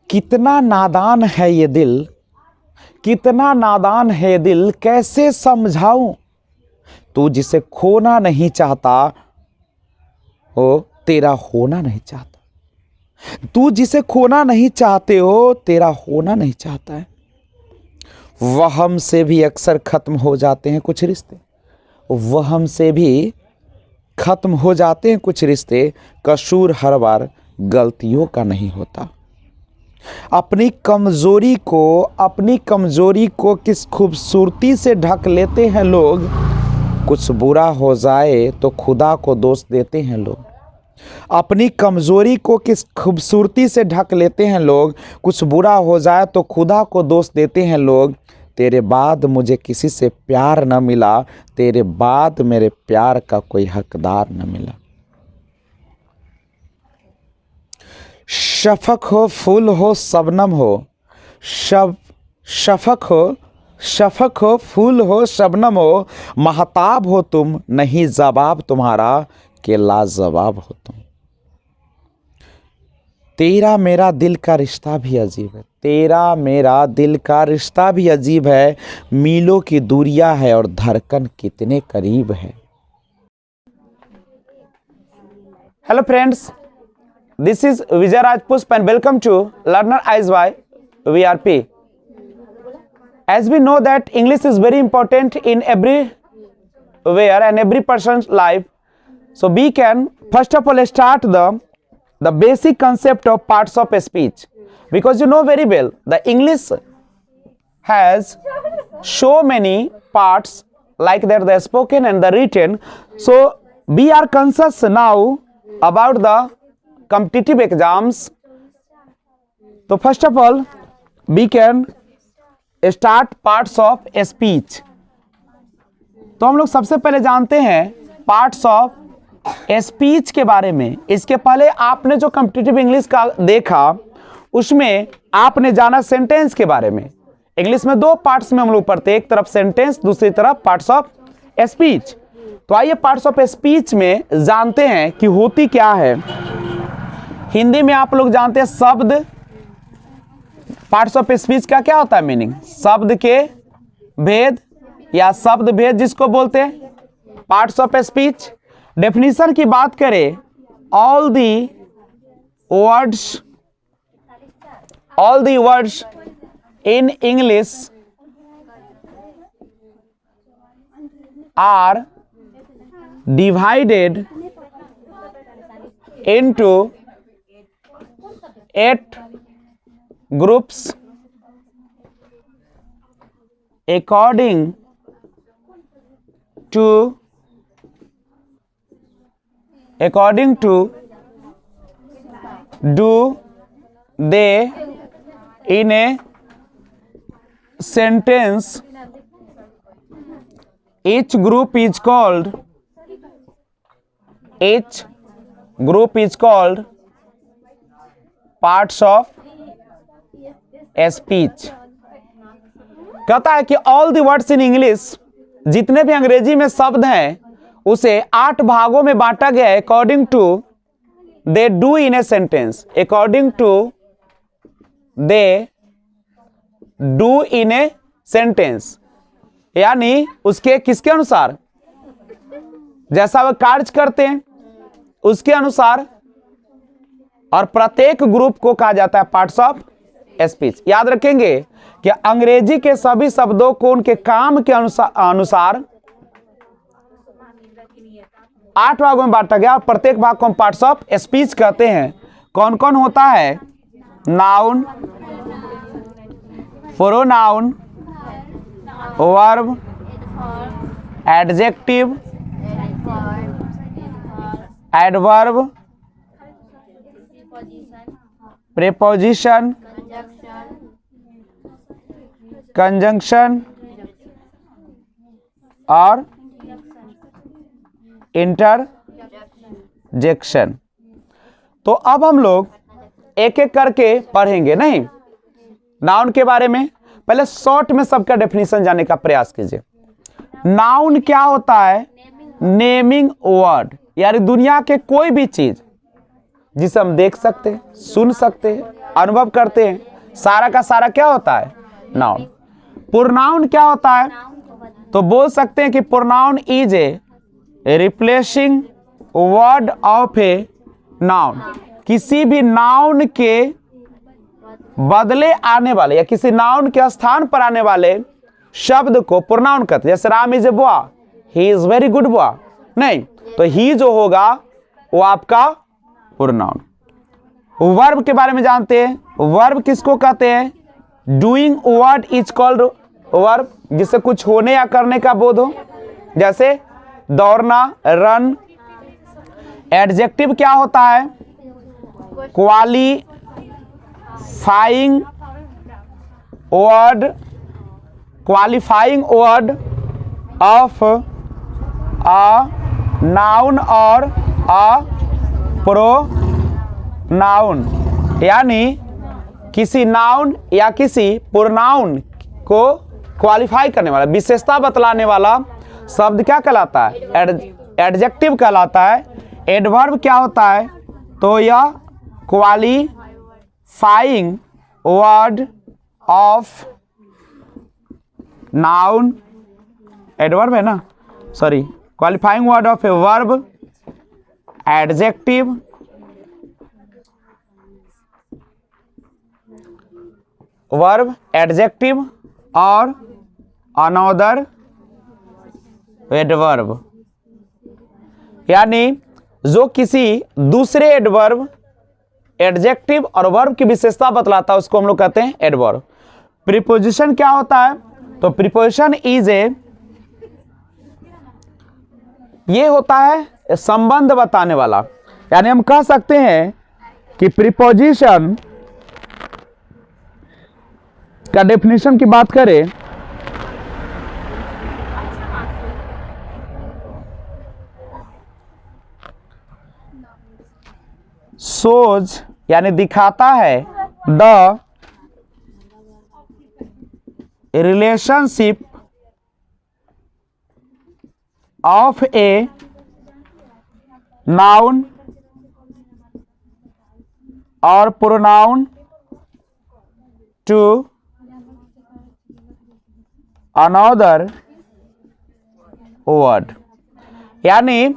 कितना नादान है ये दिल, कितना नादान है ये दिल, कैसे समझाऊं। तू जिसे खोना नहीं चाहता हो तेरा होना नहीं चाहता। तू जिसे खोना नहीं चाहते हो तेरा होना नहीं चाहता है। वहम से भी अक्सर खत्म हो जाते हैं कुछ रिश्ते, वहम से भी खत्म हो जाते हैं कुछ रिश्ते। कसूर हर बार गलतियों का नहीं होता। अपनी कमजोरी को किस खूबसूरती से ढक लेते हैं लोग। कुछ बुरा हो जाए तो खुदा को दोष देते हैं लोग। अपनी कमजोरी को किस खूबसूरती से ढक लेते हैं लोग। कुछ बुरा हो जाए तो खुदा को दोष देते हैं लोग। तेरे बाद मुझे किसी से प्यार न मिला, तेरे बाद मेरे प्यार का कोई हकदार न मिला। शफक हो, फूल हो, शबनम हो, शफक हो, फूल हो, शबनम हो, महताब हो तुम, नहीं जवाब तुम्हारा कि लाजवाब हो तुम। तेरा मेरा दिल का रिश्ता भी अजीब है, तेरा मेरा दिल का रिश्ता भी अजीब है। मीलों की दूरियां है और धड़कन कितने करीब है। Hello friends, this is Vijay Rajpush and welcome to Learner Eyes by VRP. As we know that English is very important in everywhere and every person's life. So we can first of all start the basic concept of parts of speech, because you know very well the English has so many parts like that, the spoken and the written. So we are conscious now about the competitive exams. तो first of all we can start parts of speech. तो हम लोग सबसे पहले जानते हैं parts of speech के बारे में। इसके पहले आपने जो कॉम्पिटिटिव इंग्लिश का देखा उसमें आपने जाना सेंटेंस के बारे में। इंग्लिश में दो पार्ट्स में हम लोग पढ़ते हैं, एक तरफ सेंटेंस, दूसरी तरफ पार्ट्स ऑफ स्पीच। तो आइए पार्ट्स ऑफ स्पीच में जानते हैं कि होती क्या है। हिंदी में आप लोग जानते हैं शब्द। पार्ट्स ऑफ स्पीच का क्या होता है मीनिंग? शब्द के भेद या शब्द भेद जिसको बोलते हैं पार्ट्स ऑफ स्पीच। डेफिनेशन की बात करें, all the words in English are divided into 8 groups according to do they in a sentence. Each group is called parts of speech. कहता है कि all the words in English, जितने भी अंग्रेजी में शब्द हैं उसे 8 भागों में बांटा गया है according to they do in a sentence. According to they do in a sentence, यानी उसके किसके अनुसार, जैसा वह कार्य करते हैं उसके अनुसार। और प्रत्येक ग्रुप को कहा जाता है पार्ट्स ऑफ स्पीच। याद रखेंगे कि अंग्रेजी के सभी शब्दों को उनके काम के अनुसार 8 भागों में बांटा गया और प्रत्येक भाग को हम पार्ट्स ऑफ स्पीच कहते हैं। कौन कौन होता है? Noun, pronoun, verb, adjective, adverb, preposition, conjunction और इंटरजेक्शन। तो अब हम लोग एक एक करके पढ़ेंगे। नहीं, नाउन के बारे में पहले शॉर्ट में सबका डेफिनेशन जानने का प्रयास कीजिए। नाउन क्या होता है? नेमिंग वर्ड, यानी दुनिया के कोई भी चीज जिसे हम देख सकते हैं, सुन सकते हैं, अनुभव करते हैं, सारा का सारा क्या होता है, नाउन। प्रोनाउन क्या होता है, तो बोल सकते हैं कि pronoun is a replacing word of a noun. किसी भी नाउन के बदले आने वाले या किसी नाउन के स्थान पर आने वाले शब्द को प्रोनाउन कहते हैं। जैसे Ram is a boy, he is very good boy, नहीं, तो ही जो होगा वो आपका प्रोनाउन। वर्ब के बारे में जानते हैं, वर्ब किसको कहते हैं, doing word is called verb, जिससे कुछ होने या करने का बोध हो, जैसे दौड़ना, रन। एडजेक्टिव क्या होता है, qualifying word, qualifying word of a noun और अ प्रोनाउन, यानी किसी नाउन या किसी प्रोनाउन को क्वालिफाई करने वाला, विशेषता बतलाने वाला शब्द क्या कहलाता है, एडजेक्टिव कहलाता है। एडवर्ब क्या होता है, तो यह qualifying word of noun, adverb है ना, sorry, qualifying word of a verb, adjective, verb, adjective और अनदर एडवर्ब, यानी जो किसी दूसरे एडवर्ब, एडजेक्टिव और वर्ब की विशेषता बतलाता है उसको हम लोग कहते हैं एडवर्ब। प्रीपोजिशन क्या होता है, तो प्रीपोजिशन इज ए, ये होता है संबंध बताने वाला, यानी हम कह सकते हैं कि प्रीपोजिशन का डेफिनेशन की बात करें शोज, यानी दिखाता है, the relationship of a noun और प्रोनाउन टू अनदर वर्ड, यानी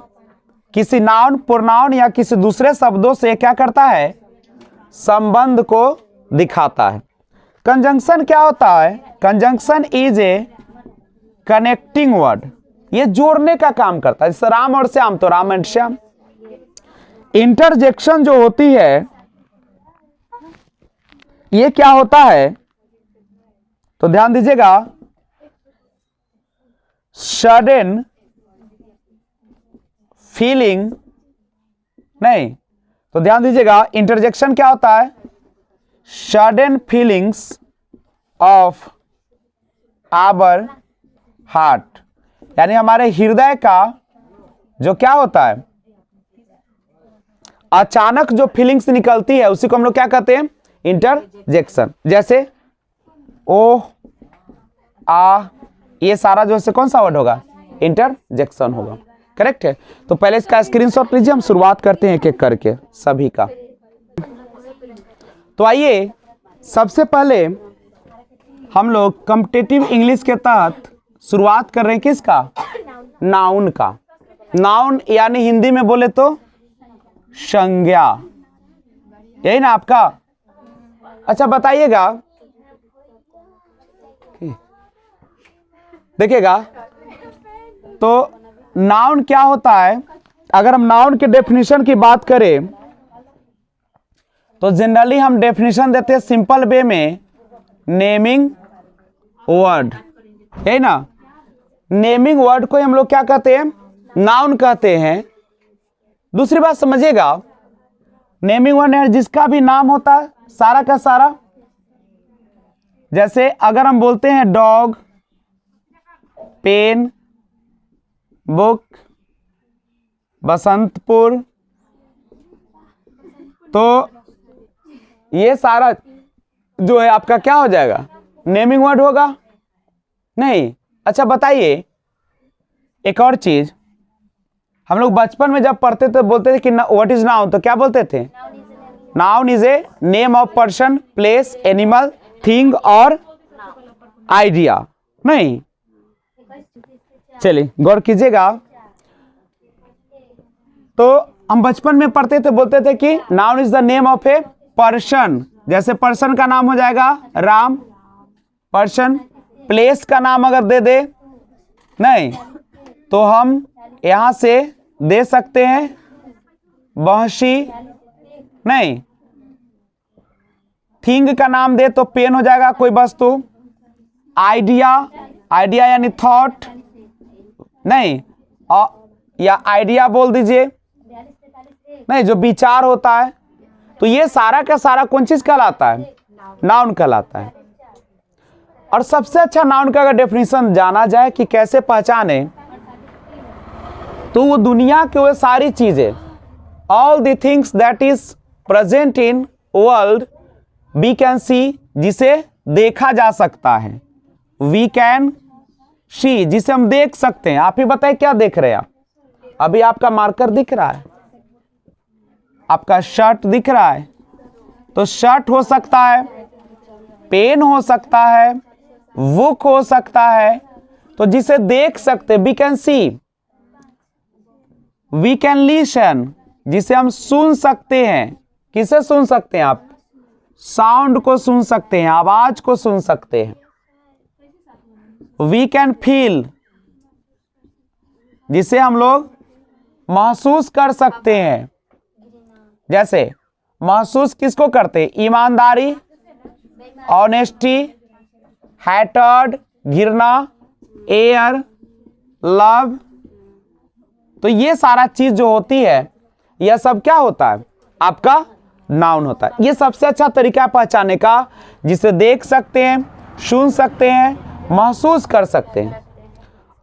किसी नाउन, प्रोनाउन या किसी दूसरे शब्दों से क्या करता है, संबंध को दिखाता है। कंजंक्शन क्या होता है, conjunction is a connecting word, ये जोड़ने का काम करता है, जैसे राम और श्याम तो राम एंड श्याम। इंटरजेक्शन जो होती है ये क्या होता है, तो ध्यान दीजिएगा, सडन फीलिंग, नहीं, तो ध्यान दीजिएगा, इंटरजेक्शन क्या होता है, sudden feelings of our heart, यानी हमारे हृदय का जो क्या होता है, अचानक जो फीलिंग्स निकलती है उसी को हम लोग क्या कहते हैं, इंटरजेक्शन। जैसे ओ, आ, ये सारा जो है कौन सा वर्ड होगा, इंटरजेक्शन होगा, करेक्ट है। तो पहले इसका स्क्रीनशॉट लीजिए, हम शुरुआत करते हैं एक एक करके सभी का। तो आइए सबसे पहले हम लोग कॉम्पिटिटिव इंग्लिश के तहत शुरुआत कर रहे हैं किसका, नाउन का। नाउन यानी हिंदी में बोले तो संज्ञा, यही ना आपका। अच्छा बताइएगा, देखिएगा तो नाउन क्या होता है। अगर हम नाउन के डेफिनेशन की बात करें तो जनरली हम डेफिनेशन देते हैं सिंपल वे में, नेमिंग वर्ड, है ना। नेमिंग वर्ड को हम लोग क्या कहते हैं, नाउन कहते हैं। दूसरी बात समझिएगा, नेमिंग वर्ड है जिसका भी नाम होता है सारा का सारा। जैसे अगर हम बोलते हैं डॉग, पेन, बुक, बसंतपुर, तो ये सारा जो है आपका क्या हो जाएगा, नेमिंग वर्ड होगा नहीं। अच्छा बताइए एक और चीज, हम लोग बचपन में जब पढ़ते थे बोलते थे कि व्हाट इज नाउन, तो क्या बोलते थे, noun is a name of person, place, animal, thing और आइडिया। नहीं, चलिए गौर कीजिएगा। तो हम बचपन में पढ़ते थे, बोलते थे कि noun is the name of a person. जैसे पर्सन का नाम हो जाएगा राम, पर्सन। प्लेस का नाम अगर दे दे नहीं तो हम यहां से दे सकते हैं बहसी। नहीं, थिंग का नाम दे तो पेन हो जाएगा कोई वस्तु। आइडिया, आइडिया यानी थॉट। नहीं, या आइडिया बोल दीजिए, नहीं जो विचार होता है। तो ये सारा का सारा कौन चीज कहलाता है? नाउन कहलाता है। और सबसे अच्छा नाउन का अगर डेफिनेशन जाना जाए कि कैसे पहचाने, तो वो दुनिया के वो सारी चीजें, all the things that is present in world we can see, जिसे देखा जा सकता है। वी कैन सी, जिसे हम देख सकते हैं। आप ही बताइए क्या देख रहे हैं आप? अभी आपका मार्कर दिख रहा है, आपका शर्ट दिख रहा है, तो शर्ट हो सकता है, पेन हो सकता है, बुक हो सकता है। तो जिसे देख सकते, we can see. We can listen, जिसे हम सुन सकते हैं। किसे सुन सकते हैं आप? साउंड को सुन सकते हैं, आवाज को सुन सकते हैं। वी कैन फील, जिसे हम लोग महसूस कर सकते हैं। जैसे महसूस किसको करते? ईमानदारी, ऑनेस्टी, हैटर्ड, घिरना, एयर, लव। तो ये सारा चीज जो होती है, यह सब क्या होता है? आपका नाउन होता है। ये सबसे अच्छा तरीका है पहचानने का, जिसे देख सकते हैं, सुन सकते हैं, महसूस कर सकते हैं।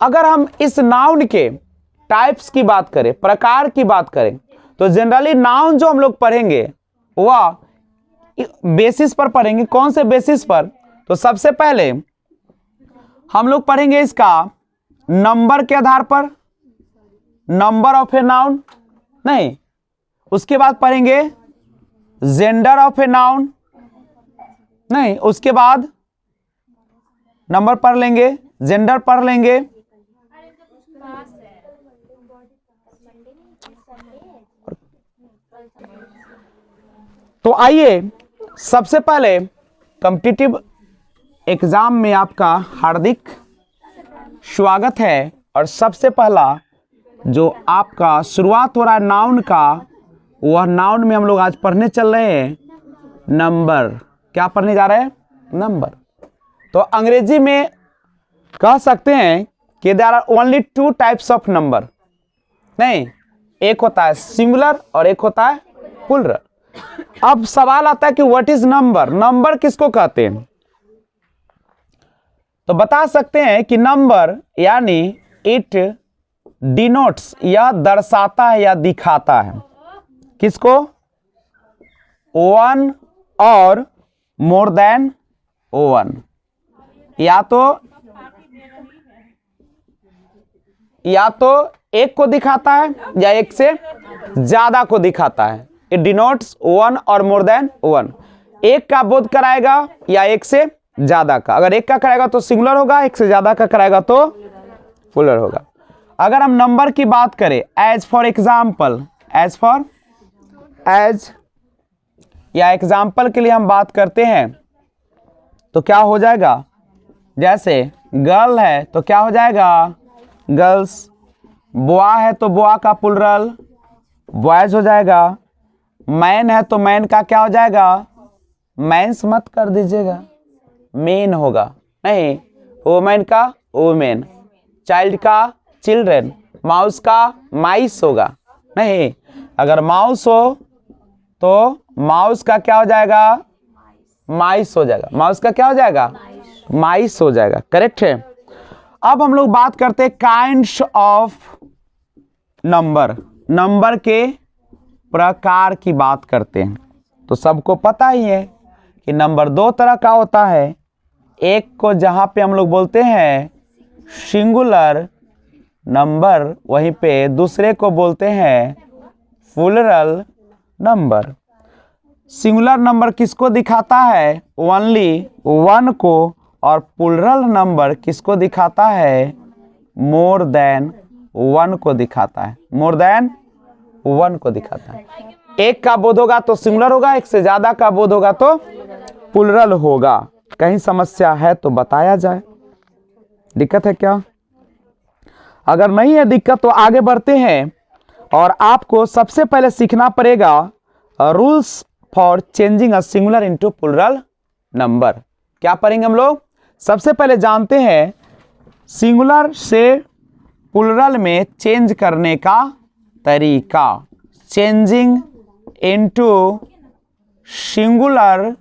अगर हम इस नाउन के टाइप्स की बात करें, प्रकार की बात करें, तो जनरली नाउन जो हम लोग पढ़ेंगे वह बेसिस पर पढ़ेंगे। कौन से बेसिस पर? तो सबसे पहले हम लोग पढ़ेंगे इसका नंबर के आधार पर, नंबर ऑफ ए नाउन। नहीं, उसके बाद पढ़ेंगे जेंडर ऑफ ए नाउन। नहीं, उसके बाद नंबर पढ़ लेंगे, जेंडर पढ़ लेंगे। तो आइए सबसे पहले कॉम्पिटिटिव एग्जाम में आपका हार्दिक स्वागत है। और सबसे पहला जो आपका शुरुआत हो रहा है नाउन का, वह नाउन में हम लोग आज पढ़ने चल रहे हैं नंबर। क्या पढ़ने जा रहे हैं? नंबर। तो अंग्रेजी में कह सकते हैं कि there are only two types of number. नहीं, एक होता है सिंगुलर और एक होता है प्लूरल। अब सवाल आता है कि व्हाट इज नंबर? नंबर किसको कहते हैं? तो बता सकते हैं कि नंबर यानी इट डिनोट्स, या दर्शाता है या दिखाता है। किसको? वन और मोर देन वन। या तो एक को दिखाता है या एक से ज्यादा को दिखाता है। इट डिनोट्स वन और मोर देन वन। एक का बोध कराएगा या एक से ज्यादा का। अगर एक का कराएगा तो सिंगुलर होगा, एक से ज्यादा का कराएगा तो प्लूरल होगा। अगर हम नंबर की बात करें, एज फॉर एग्जाम्पल, या एग्जाम्पल के लिए हम बात करते हैं तो क्या हो जाएगा? जैसे गर्ल है तो क्या हो जाएगा? गर्ल्स। बॉय है तो बॉय का प्लूरल बॉयज हो जाएगा। मैन है तो मैन का क्या हो जाएगा? मैंस मत कर दीजिएगा, मेन होगा। नहीं, वुमेन का वुमेन, चाइल्ड का चिल्ड्रन, माउस का माइस होगा। नहीं, अगर माउस हो तो माउस का क्या हो जाएगा? माइस हो जाएगा। माउस का क्या हो जाएगा? माइस हो जाएगा। करेक्ट है। अब हम लोग बात करते हैं काइंड्स ऑफ नंबर। नंबर के प्रकार की बात करते हैं। तो सबको पता ही है कि नंबर दो तरह का होता है। एक को जहां पे हम लोग बोलते हैं सिंगुलर नंबर, वहीं पे दूसरे को बोलते हैं प्लूरल नंबर। सिंगुलर नंबर किसको दिखाता है? ओनली वन को। और प्लूरल नंबर किसको दिखाता है? मोर देन वन को दिखाता है। मोर देन वन को दिखाता है। एक का बोध होगा तो सिंगुलर होगा, एक से ज्यादा का बोध होगा तो प्लूरल होगा। कहीं समस्या है तो बताया जाए। दिक्कत है क्या? अगर नहीं है दिक्कत तो आगे बढ़ते हैं। और आपको सबसे पहले सीखना पड़ेगा rules for changing a singular into plural number. क्या पढ़ेंगे हम लोग? सबसे पहले जानते हैं सिंगुलर से प्लूरल में चेंज करने का तरीका। Changing into singular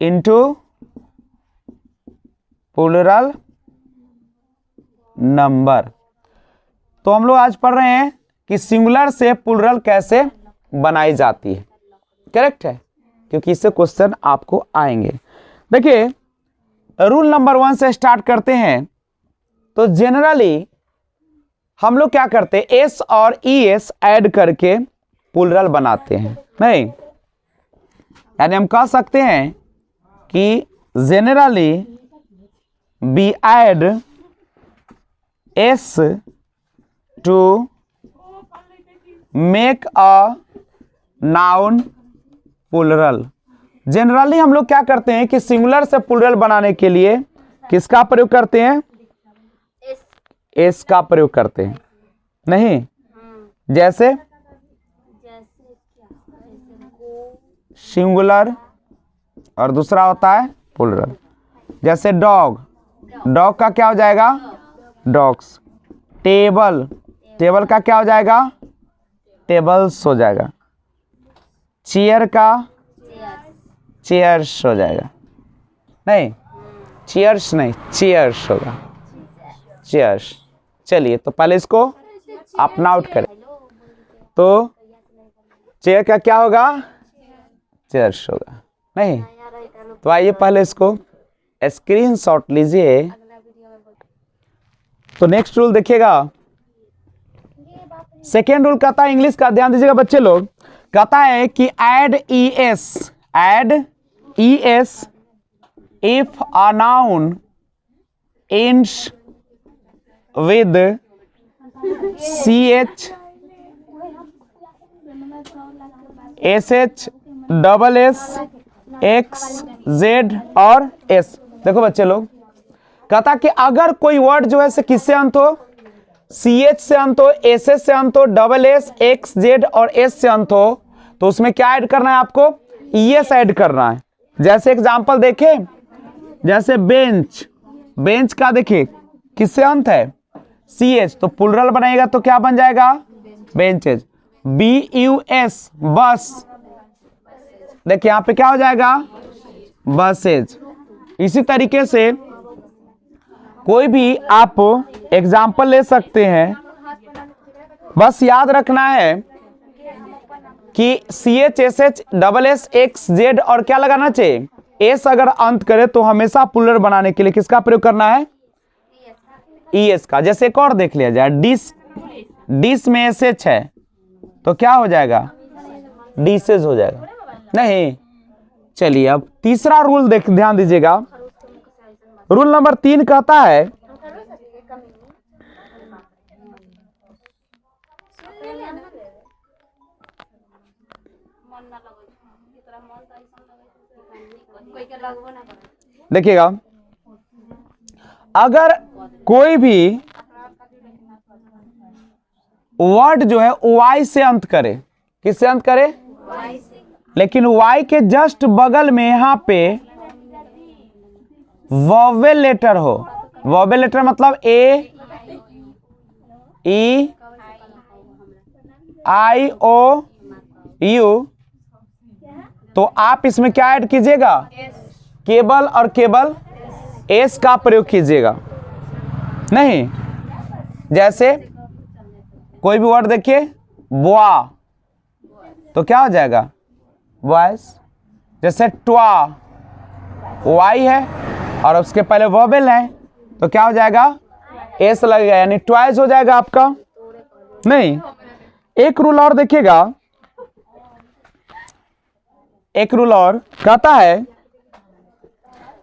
into plural number. तो हम लोग आज पढ़ रहे हैं कि सिंगुलर से प्लूरल कैसे बनाई जाती है। करेक्ट है, क्योंकि इससे क्वेश्चन आपको आएंगे। देखिए, रूल नंबर 1 से स्टार्ट करते हैं। तो जनरली हम लोग क्या करते हैं? एस और ई एस ऐड करके प्लूरल बनाते हैं। नहीं, यानी हम कह सकते हैं कि generally we add S to make a noun plural. Generally हम लोग क्या करते हैं कि सिंगुलर से प्लूरल बनाने के लिए किसका प्रयोग करते हैं? एस का प्रयोग करते हैं। नहीं, जैसे सिंगुलर और दूसरा होता है प्लूरल। जैसे डॉग, डॉग का क्या हो जाएगा? डॉग्स। टेबल, टेबल का क्या हो जाएगा? टेबल्स हो जाएगा। चेयर का चेयर्स हो जाएगा। नहीं, चेयर्स नहीं, चेयर्स होगा। चेयर्स। चलिए, तो पहले इसको आप नोट करें। तो चेयर का क्या होगा? चेयर्स होगा। नहीं, तो आइए पहले इसको स्क्रीनशॉट लीजिए। तो नेक्स्ट रूल देखिएगा। सेकेंड रूल कहता है, इंग्लिश का ध्यान दीजिएगा बच्चे लोग, कहता है कि add E S if a noun ends with ch sh double S X Z और एस। देखो बच्चे लोग, कहता कि अगर कोई वर्ड जो है से किससे अंत हो? सी एच से अंत हो, एस एस से अंत हो, डबल एस एक्स जेड और एस से अंत हो, तो उसमें क्या ऐड करना है आपको? ई एस ऐड करना है। जैसे एग्जांपल देखें, जैसे बेंच, बेंच का देखिए किससे अंत है? सी एच, तो प्लूरल बनाएगा तो क्या बन जाएगा? Benches. B U S bus, देखिए यहां पे क्या हो जाएगा? बसेज। इसी तरीके से कोई भी आप एग्जाम्पल ले सकते हैं। बस याद रखना है कि C H S H double S X Z और क्या लगाना चाहिए? एस अगर अंत करे तो हमेशा प्लूरल बनाने के लिए किसका प्रयोग करना है? ई एस का। जैसे एक और देख लिया जाए, डिस, डिस में एस एच है तो क्या हो जाएगा? डिसेज हो जाएगा। नहीं, चलिए अब तीसरा रूल ध्यान दीजिएगा। रूल नंबर 3 कहता है देखिएगा, अगर कोई भी वर्ड जो है वाई से अंत करे, किससे अंत करे? लेकिन वाई के जस्ट बगल में यहां पे वोवेल लेटर हो। वोवेल लेटर मतलब ए ई आई ओ यू, तो आप इसमें क्या ऐड कीजिएगा? केबल और केबल एस का प्रयोग कीजिएगा। नहीं, जैसे कोई भी वर्ड देखिए, बुआ, तो क्या हो जाएगा? वॉइस। जैसे ट्वा, वाई है और उसके पहले वोवेल है तो क्या हो जाएगा? एस लगेगा, यानी ट्वाइस हो जाएगा आपका। नहीं, एक रूल और देखिएगा, एक रूल और कहता है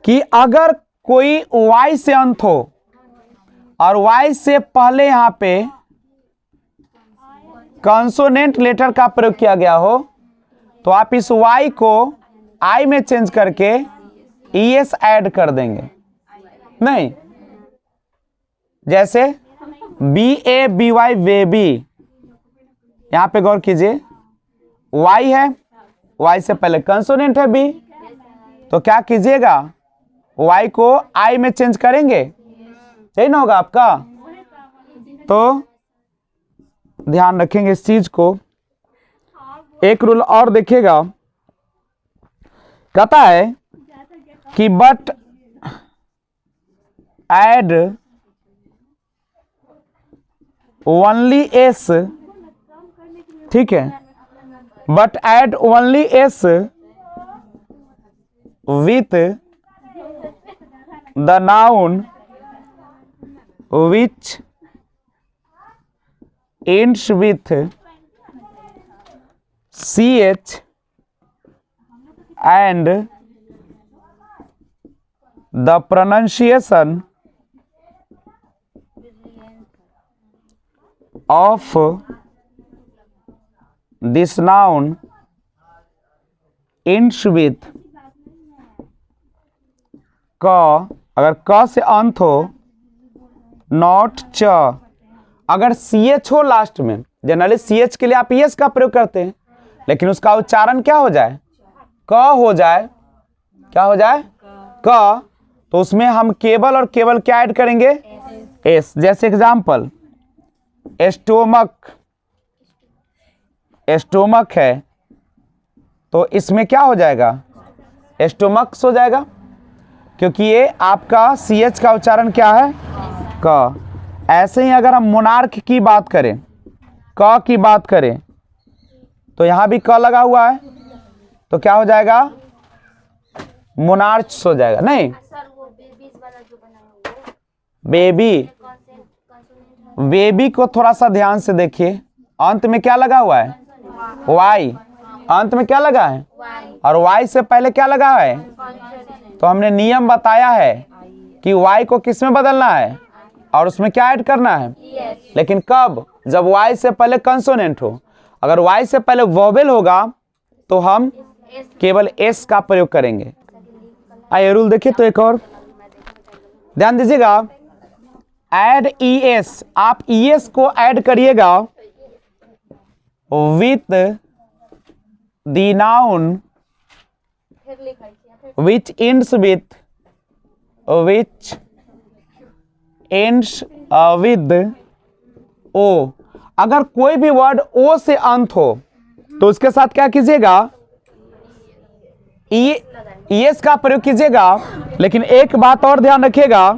कि अगर कोई वाई से अंत हो और वाई से पहले यहां पे कंसोनेंट लेटर का प्रयोग किया गया हो तो आप इस वाई को आई में चेंज करके ईएस ऐड कर देंगे। नहीं, जैसे B A B Y baby, यहां पे गौर कीजिए, वाई है, वाई से पहले कंसोनेंट है बी, तो क्या कीजिएगा, वाई को आई में चेंज करेंगे, सही ना होगा आपका। तो ध्यान रखेंगे इस चीज को। एक रूल और देखिएगा, कहता है कि बट ऐड ओनली एस, ठीक है, but add only S with the noun which ends with ch and the pronunciation of this noun ends with क, अगर क से अंत हो, नॉट च, अगर सी एच हो लास्ट में, जनरली सी एच के लिए आप एस का प्रयोग करते हैं, लेकिन उसका उच्चारण क्या हो जाए, क हो जाए, क्या हो जाए, क, तो उसमें हम केवल और केवल क्या ऐड करेंगे, एस। जैसे एग्जाम्पल, एस्टोमक, एस्टोमक है तो इसमें क्या हो जाएगा, एस्टोमक्स हो जाएगा, क्योंकि ये आपका सी एच का उच्चारण क्या है, क। ऐसे ही अगर हम मोनार्क की बात करें, क की बात करें, तो यहां भी क लगा हुआ है, तो क्या हो जाएगा, मोनार्च हो जाएगा। नहीं, बेबी, बेबी को थोड़ा सा ध्यान से देखिए, अंत में क्या लगा हुआ है, वाई, अंत में क्या लगा है, और वाई से पहले क्या लगा है, तो हमने नियम बताया है कि वाई को किस में बदलना है और उसमें क्या ऐड करना है, लेकिन कब, जब वाई से पहले कंसोनेंट हो। अगर वाई से पहले वोवेल होगा तो हम केवल एस का प्रयोग करेंगे। आइए रूल देखिए, तो एक और ध्यान दीजिएगा, ऐड ई एस, आप ई एस को ऐड करिएगा with the noun which ends with, which ends with O. अगर कोई भी वर्ड ओ से अंत हो तो उसके साथ क्या कीजिएगा, ईएस का प्रयोग कीजिएगा। लेकिन एक बात और ध्यान रखिएगा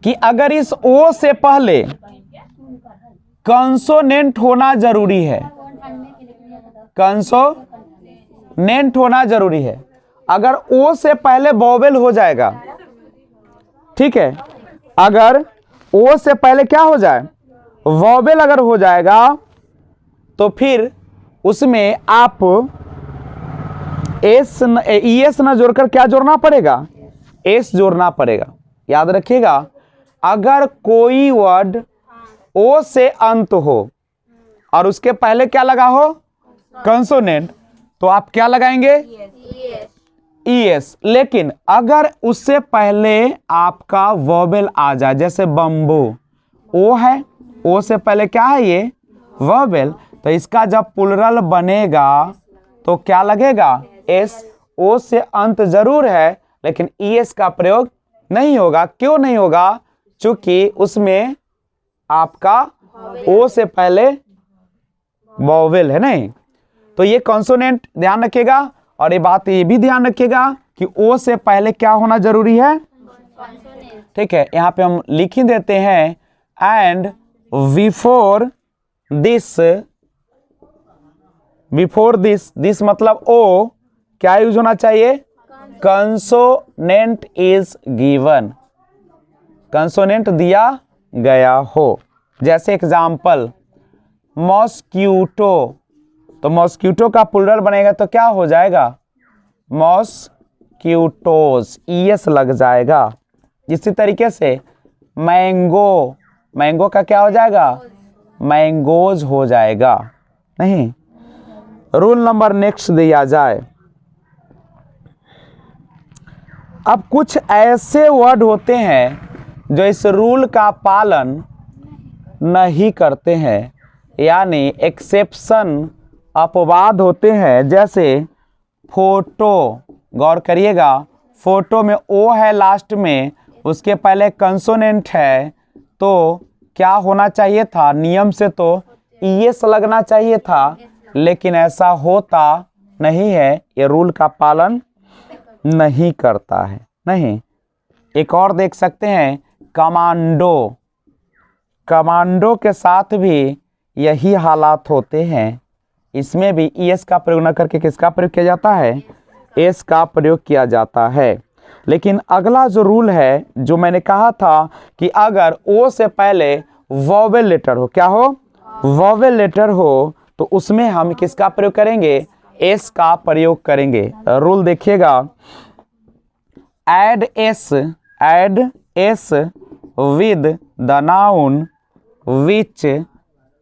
कि अगर इस ओ से पहले कंसोनेंट होना जरूरी है, कंसोनेंट होना जरूरी है। अगर ओ से पहले वोवेल हो जाएगा, ठीक है, अगर ओ से पहले क्या हो जाए, वोवेल अगर हो जाएगा, तो फिर उसमें आप एस ई एस न जोड़कर क्या जोड़ना पड़ेगा, एस जोड़ना पड़ेगा। याद रखिएगा, अगर कोई वर्ड ओ से अंत हो और उसके पहले क्या लगा हो, कंसोनेंट, तो आप क्या लगाएंगे, ईएस। लेकिन अगर उससे पहले आपका वोवेल आ जाए, जैसे बम्बू, ओ है, ओ से पहले क्या है ये, वोवेल, तो इसका जब प्लुरल बनेगा तो क्या लगेगा, एस। ओ से अंत जरूर है लेकिन ईएस का प्रयोग नहीं होगा। क्यों नहीं होगा, चूंकि उसमें आपका ओ से पहले वोवेल है। नहीं, तो ये कॉन्सोनेंट ध्यान रखिएगा। और ये बात ये भी ध्यान रखिएगा कि ओ से पहले क्या होना जरूरी है, ठीक है। यहाँ पे हम लिख ही देते हैं, एंड बिफोर दिस, दिस मतलब ओ क्या यूज होना चाहिए, कंसोनेंट इज गिवन, कंसोनेंट दिया गया हो। जैसे एग्जाम्पल, मॉस्क्यूटो, तो मॉस्क्यूटो का प्लूरल बनेगा तो क्या हो जाएगा? मॉस्क्यूटोस, ईएस लग जाएगा। इसी तरीके से मैंगो, मैंगो का क्या हो जाएगा? मैंगोज हो जाएगा। नहीं, रूल नंबर नेक्स्ट दिया जाए। अब कुछ ऐसे वर्ड होते हैं जो इस रूल का पालन नहीं करते हैं, यानी एक्सेप्शन, अपवाद होते हैं। जैसे फोटो, गौर करिएगा, फोटो में ओ है लास्ट में, उसके पहले कंसोनेंट है, तो क्या होना चाहिए था? नियम से तो ईएस लगना चाहिए था, लेकिन ऐसा होता नहीं है, ये रूल का पालन नहीं करता है। नहीं, एक और देख सकते हैं, कमांडो, कमांडो के साथ भी यही हालात होते हैं। इसमें भी ईएस का प्रयोग न करके किसका प्रयोग किया जाता है? एस का प्रयोग किया जाता है। लेकिन अगला जो रूल है, जो मैंने कहा था कि अगर ओ से पहले वोवेल लेटर हो, क्या हो? वोवेल लेटर हो, तो उसमें हम किसका प्रयोग करेंगे? एस का प्रयोग करेंगे। रूल देखिएगा, add S with the noun which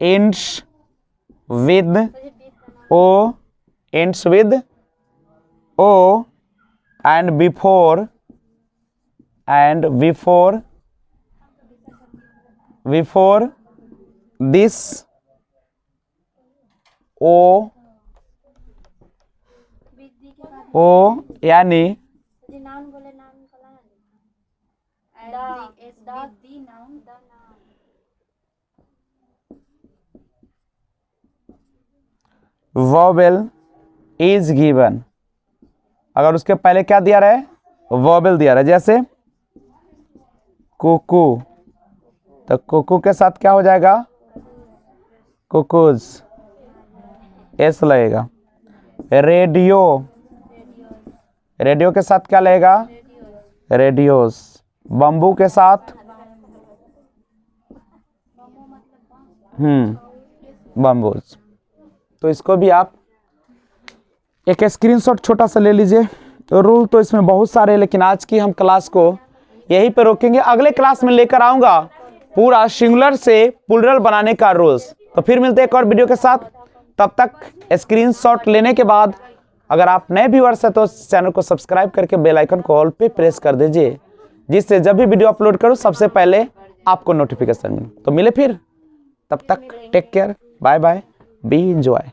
ends with o, ends with o, and before this o यानी वोवेल इज गिवन, अगर उसके पहले क्या दिया रहा है? वोवेल दिया रहा है। जैसे कुकू, तो कुकू के साथ क्या हो जाएगा? कुकूज, एस लगेगा। रेडियो, रेडियो के साथ क्या लगेगा? रेडियोस। बम्बू के साथ बम्बूज। तो इसको भी आप एक स्क्रीनशॉट छोटा सा ले लीजिए। तो रूल तो इसमें बहुत सारे हैं, लेकिन आज की हम क्लास को यहीं पे रोकेंगे। अगले क्लास में लेकर आऊंगा पूरा सिंगुलर से प्लूरल बनाने का रूल्स। तो फिर मिलते हैं एक और वीडियो के साथ। तब तक स्क्रीनशॉट लेने के बाद अगर आप नए व्यूअर्स हैं तो चैनल को सब्सक्राइब करके बेल आइकन को ऑल पे प्रेस कर दीजिए, जिससे जब भी वीडियो अपलोड करूं सबसे पहले आपको नोटिफिकेशन मिले। तो मिले फिर, तब तक take care, bye bye, be enjoy.